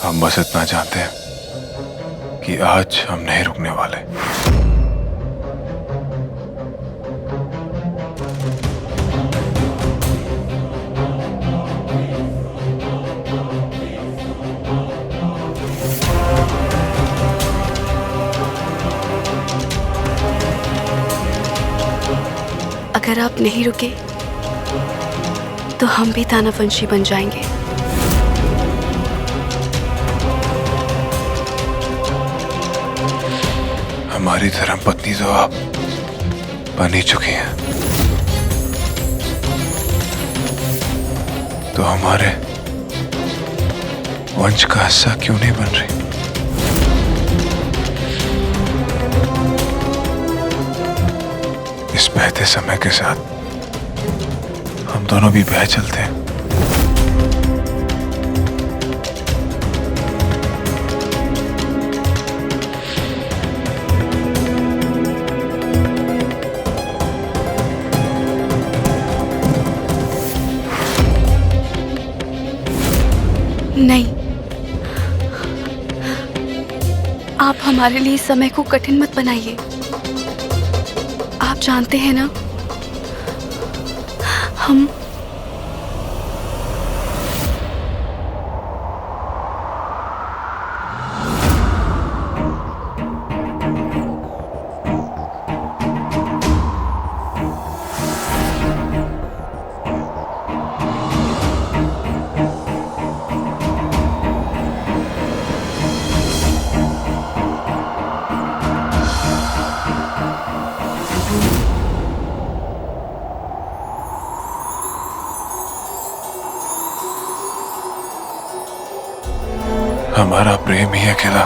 हम बस इतना जानते हैं कि आज हम नहीं रुकने वाले। अगर आप नहीं रुके तो हम भी दानववंशी बन जाएंगे। हमारी धर्मपत्नी तो आप बन ही चुकी हैं, तो हमारे वंश का हिस्सा क्यों नहीं बन रही? इस बहते समय के साथ हम दोनों भी बह चलते हैं। नहीं, आप हमारे लिए समय को कठिन मत बनाइए। आप जानते हैं ना, हम हमारा प्रेम ही अकेला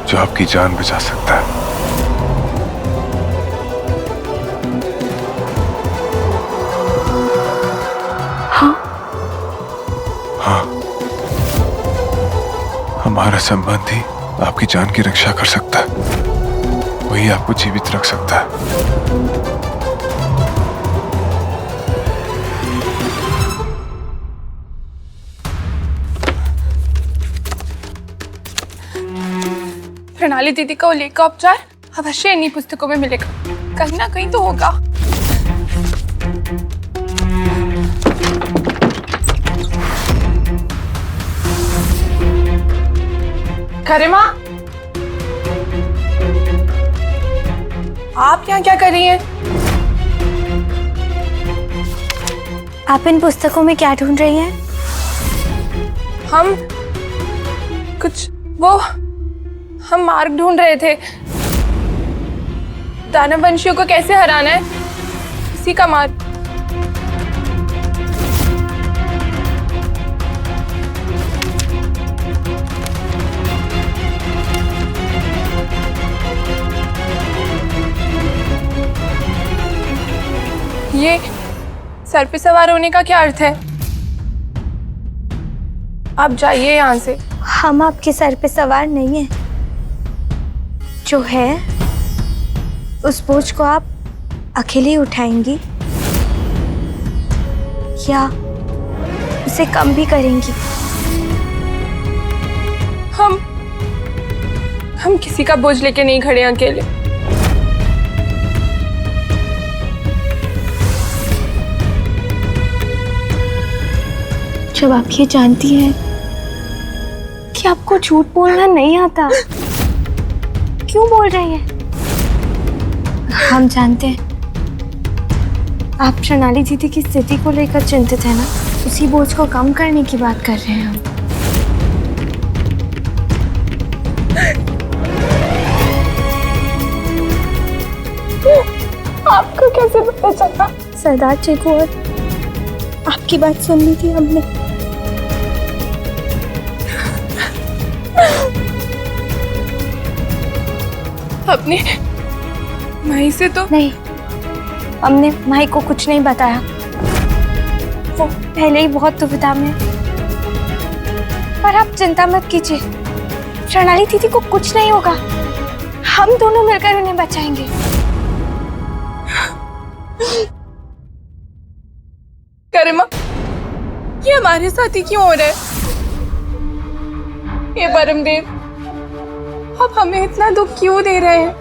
जो आपकी जान बचा सकता है। हाँ, हाँ, हमारा संबंध ही आपकी जान की रक्षा कर सकता है, वही आपको जीवित रख सकता है। प्रणाली दीदी का उल्लेख का उपचार अवश्य इन्हीं पुस्तकों में मिलेगा, कहीं ना कहीं तो होगा। गरिमा, आप यहाँ क्या कर रही हैं? आप इन पुस्तकों में क्या ढूंढ रही हैं? हम हम मार्ग ढूंढ रहे थे। दानववंशियों को कैसे हराना है, इसी का मार्ग। ये सर पे सवार होने का क्या अर्थ है? आप जाइए यहाँ से। हम आपके सर पे सवार नहीं हैं। जो है उस बोझ को आप अकेले उठाएंगी या उसे कम भी करेंगी? हम किसी का बोझ लेके नहीं खड़े हैं अकेले। जब आप ये जानती हैं कि आपको झूठ बोलना नहीं आता, क्यों बोल रही हैं? हम जानते हैं आप प्रणाली दीदी की स्थिति को लेकर चिंतित है ना, उसी बोझ को कम करने की बात कर रहे हैं हम। आपको कैसे पता चला? सरदार जी को और आपकी बात सुन ली थी हमने। अपने माई से तो नहीं, हमने माई को कुछ नहीं बताया। वो पहले ही बहुत दुविधा में। पर आप चिंता मत कीजिए, प्रणाली दीदी को कुछ नहीं होगा। हम दोनों मिलकर उन्हें बचाएंगे। गरिमा, ये हमारे साथ ही क्यों हो रहा है? हे परमदेव, आप हमें इतना दुख क्यों दे रहे हैं?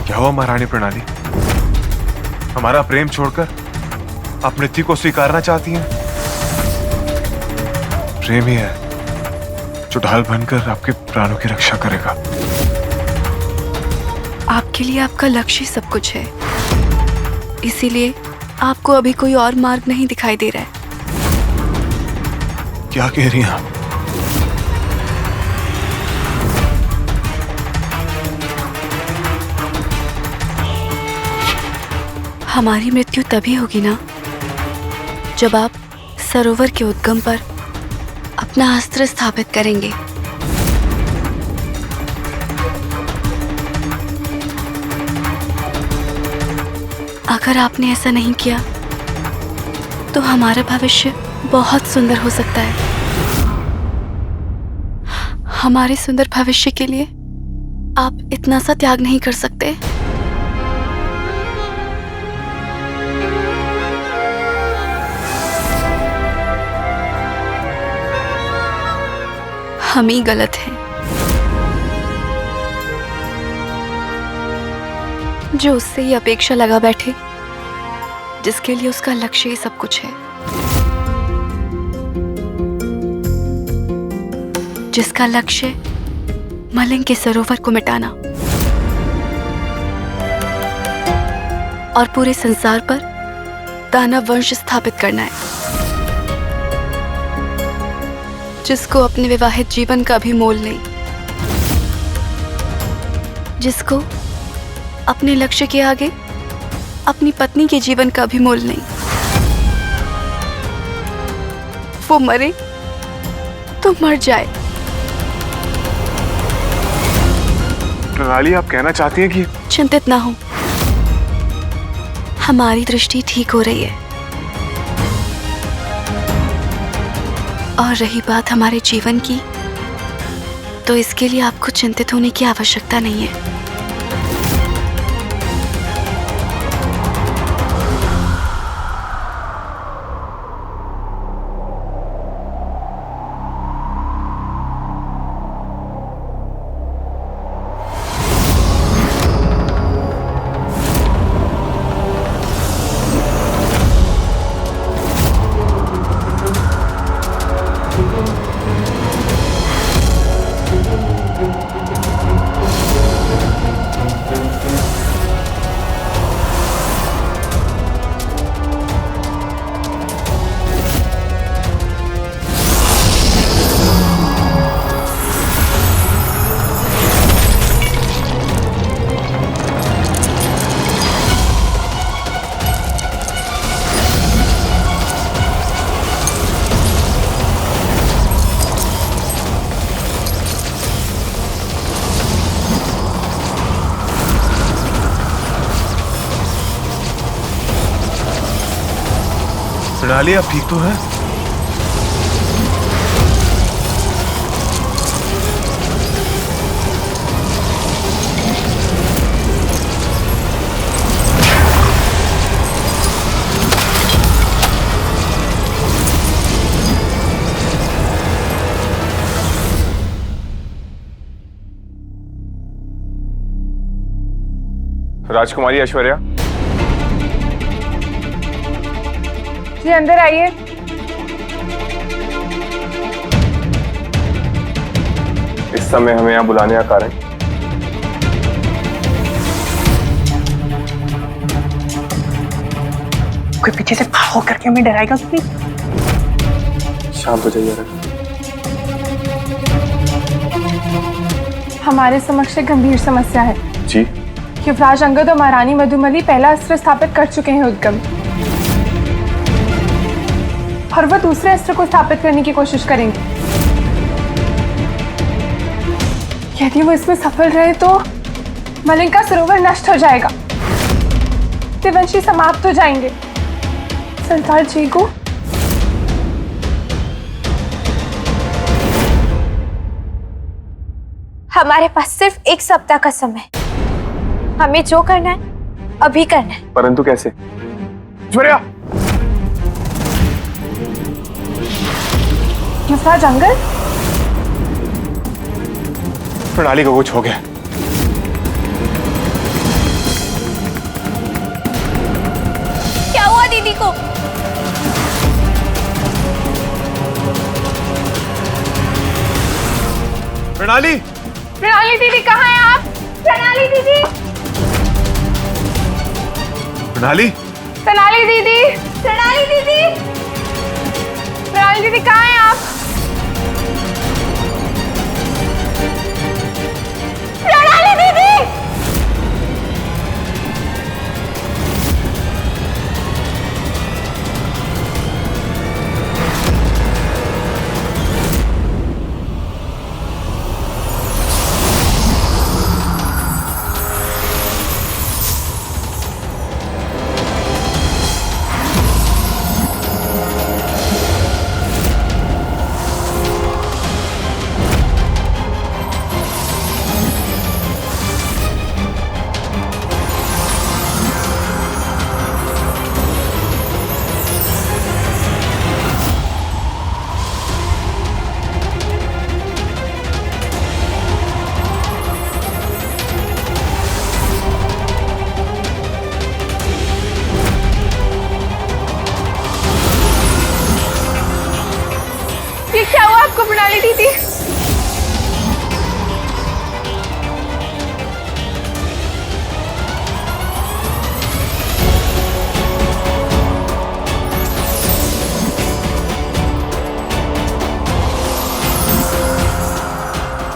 क्या हुआ महारानी प्रणाली? हमारा प्रेम छोड़कर आप मृत्यु को स्वीकारना चाहती हैं? प्रेम ही है जो ढाल बनकर आपके प्राणों की रक्षा करेगा। आपके लिए आपका लक्ष्य ही सब कुछ है, इसीलिए आपको अभी कोई और मार्ग नहीं दिखाई दे रहा है। क्या कह रही हैं आप? हमारी मृत्यु तभी होगी ना जब आप सरोवर के उद्गम पर अपना अस्त्र स्थापित करेंगे। अगर आपने ऐसा नहीं किया तो हमारा भविष्य बहुत सुंदर हो सकता है। हमारे सुंदर भविष्य के लिए आप इतना सा त्याग नहीं कर सकते? हम ही गलत हैं जो उससे ये अपेक्षा लगा बैठे जिसके लिए उसका लक्ष्य ही सब कुछ है, जिसका लक्ष्य मलिंग के सरोवर को मिटाना और पूरे संसार पर दानव वंश स्थापित करना है, जिसको अपने विवाहित जीवन का भी मोल नहीं, जिसको अपने लक्ष्य के आगे अपनी पत्नी के जीवन का भी मोल नहीं। वो मरे तो मर जाए। प्रणाली, आप कहना चाहती हैं कि चिंतित ना हो, हमारी दृष्टि ठीक हो रही है। और रही बात हमारे जीवन की, तो इसके लिए आपको चिंतित होने की आवश्यकता नहीं है। प्रणाली, आप ठीक तो हैं? राजकुमारी ऐश्वर्या, जी अंदर आइए। इस समय हमें यहाँ बुलाने का कारण? कोई पीछे से भाव करके हमें डराएगा क्यों? शांत हो जाइए। हमारे समक्ष एक गंभीर समस्या है। जी? युवराज अंगद और महारानी मधुमली पहला अस्त्र स्थापित कर चुके हैं उद्गम, और वह दूसरे अस्त्र को स्थापित करने की कोशिश करेंगे। यदि वो इसमें सफल रहे तो मलिंग का सरोवर नष्ट हो जाएगा, त्रिवंशी समाप्त हो जाएंगे। सरदार जी को हमारे पास सिर्फ 1 सप्ताह का समय, हमें जो करना है अभी करना है। परंतु कैसे? ऐश्वर्या! दूसरा जंगल? प्रणाली को कुछ हो गया। क्या हुआ दीदी को? प्रणाली! प्रणाली दीदी कहाँ हैं आप? प्रणाली दीदी! प्रणाली! प्रणाली दीदी! प्रणाली दीदी! प्रणाली दीदी कहाँ हैं आप? प्रणाली दीदी! ये क्या हुआ आपको प्रणाली दीदी?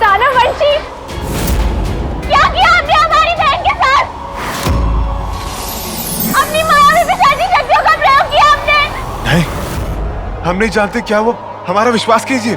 ताना वंशी, क्या किया आपने हमारी बहन के साथ? अपनी मायावी पिशाची शक्तियों का प्रयोग किया आपने। नहीं, हम नहीं जानते क्या वो। हमारा विश्वास कीजिए।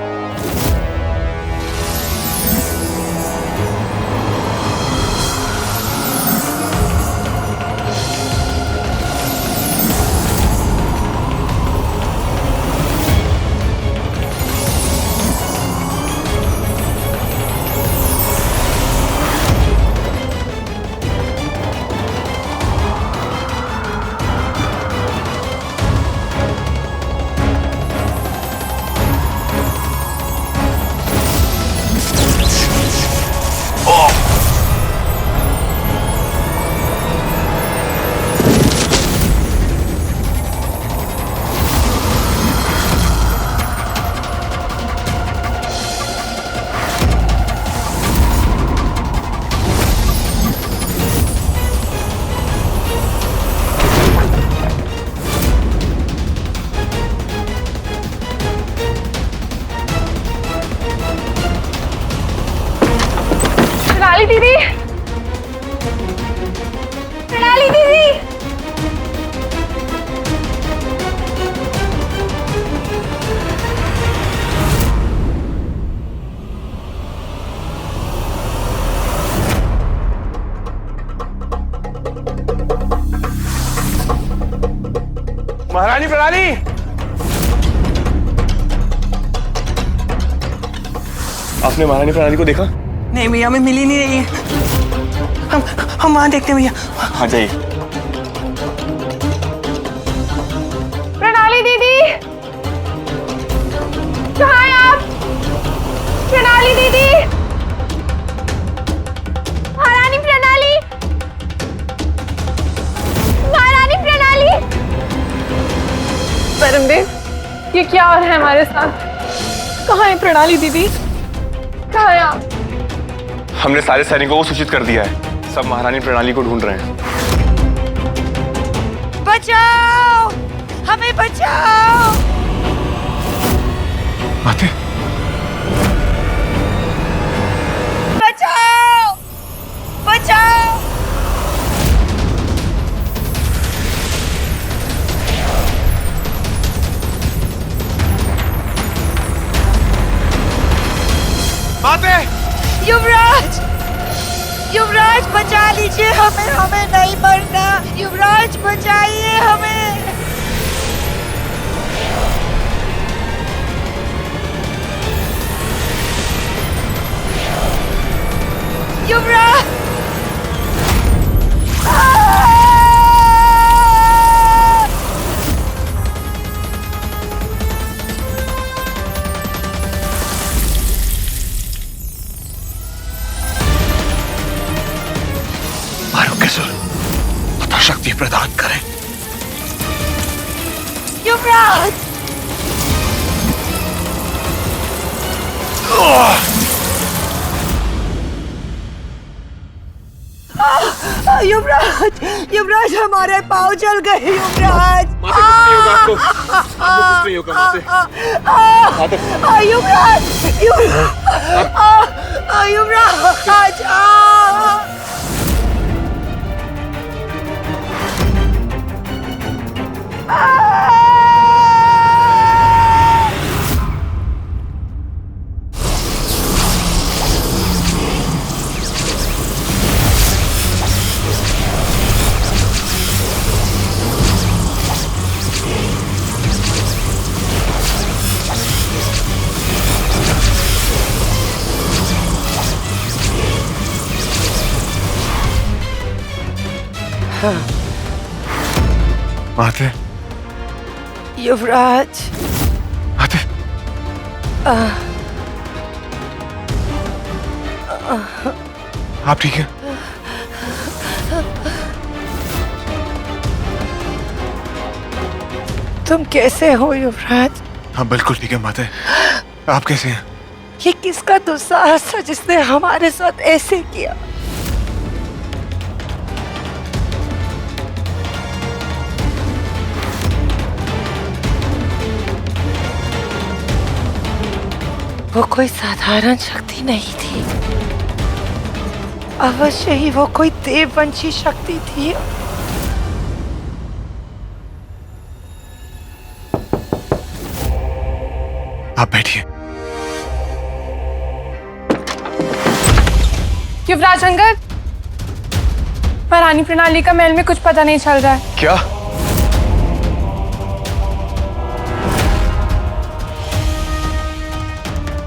प्रणाली दीदी! प्रणाली दीदी! महारानी प्रणाली! आपने महारानी प्रणाली को देखा? नहीं भैया, हमें मिल ही नहीं रही है। हम वहां देखते हैं भैया। हाँ जाइए। प्रणाली दीदी! कहाँ हैं आप? प्रणाली दीदी! महारानी प्रणाली! महारानी प्रणाली! परमदेव, ये क्या हो रहा है हमारे साथ? कहाँ है प्रणाली दीदी? कहाँ है आप? हमने सारे सैनिकों को सूचित कर दिया है। सब महारानी प्रणाली को ढूंढ रहे हैं। बचाओ! हमें बचाओ! माते! बचाओ! बचाओ! माते! युवराज! युवराज बचा लीजिए हमें, हमें नहीं मरना। युवराज बचाइए हमें। युवराज! शक्ति प्रदान करें। युवराज! युवराज! युवराज, हमारे पाँव जल गए युवराज! युवराज! युवराज! माते, युवराज! माते, आप ठीक हैं? तुम कैसे हो युवराज? हाँ बिल्कुल ठीक है माते। आप कैसे हैं? ये किसका दुस्साहस था जिसने हमारे साथ ऐसे किया? वो कोई साधारण शक्ति नहीं थी, अवश्य ही वो कोई देववंशी शक्ति थी। आप बैठिए। युवराज अंगद, रानी प्रणाली का महल में कुछ पता नहीं चल रहा है। क्या?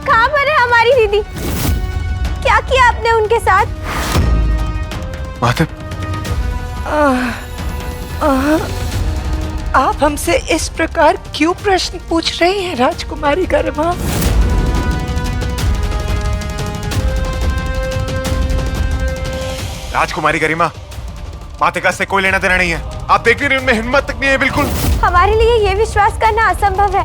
कहाँ पर है हमारी दीदी? क्या किया आपने उनके साथ? माते, आप हमसे इस प्रकार क्यों प्रश्न पूछ रही हैं राजकुमारी गरिमा? राजकुमारी गरिमा, मातिका से कोई लेना देना नहीं है। आप देख नहीं रहे उनमें हिम्मत तक नहीं है बिल्कुल। हमारे लिए ये विश्वास करना असंभव है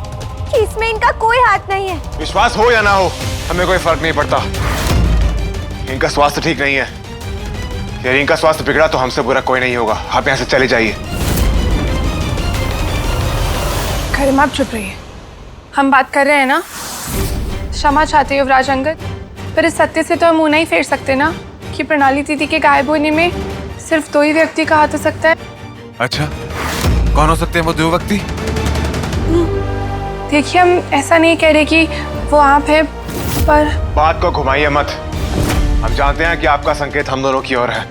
कि इसमें इनका कोई हाथ नहीं है। विश्वास हो या ना हो, हमें कोई फर्क नहीं पड़ता। इनका स्वास्थ्य ठीक नहीं है। यदि इनका स्वास्थ्य बिगड़ा तो हमसे बुरा कोई नहीं होगा। आप यहाँ से चले जाइए। गरिमा, आप चुप रहिए। हम बात कर रहे हैं ना। क्षमा चाहते हो युवराज अंगद, पर इस सत्य से तो हम मुंह नहीं फेर सकते ना कि प्रणाली दीदी के गायब होने में सिर्फ 2 ही व्यक्ति का हाथ हो सकता है। अच्छा, कौन हो सकते हैं वो 2 व्यक्ति? देखिए, हम ऐसा नहीं कह रहे कि वो आप है, पर बात को घुमाइए मत। हम जानते हैं कि आपका संकेत हम दोनों की ओर है।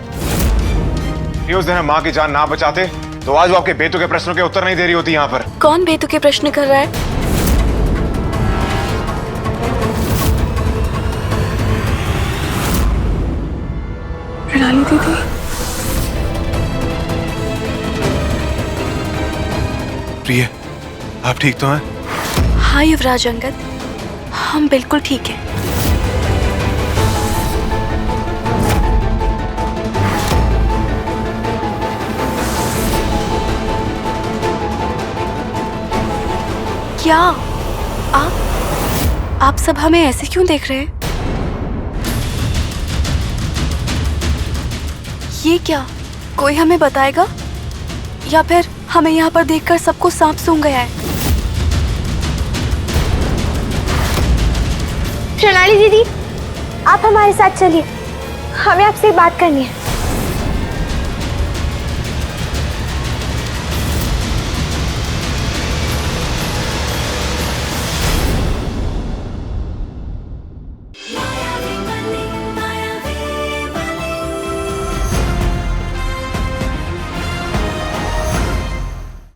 उस दिन हम माँ की जान ना बचाते तो आज वो आपके बेतुके प्रश्नों के उत्तर नहीं दे रही होती यहाँ पर। कौन बेतुके प्रश्न कर रहा है? प्रणाली दीदी। प्रिय, आप ठीक तो हैं? हाँ युवराज अंगद, हम बिल्कुल ठीक हैं। क्या आप सब हमें ऐसे क्यों देख रहे हैं? ये क्या कोई हमें बताएगा, या फिर हमें यहाँ पर देखकर सबको सांप सूंघ गया है? प्रणाली दीदी, आप हमारे साथ चलिए, हमें आपसे बात करनी है।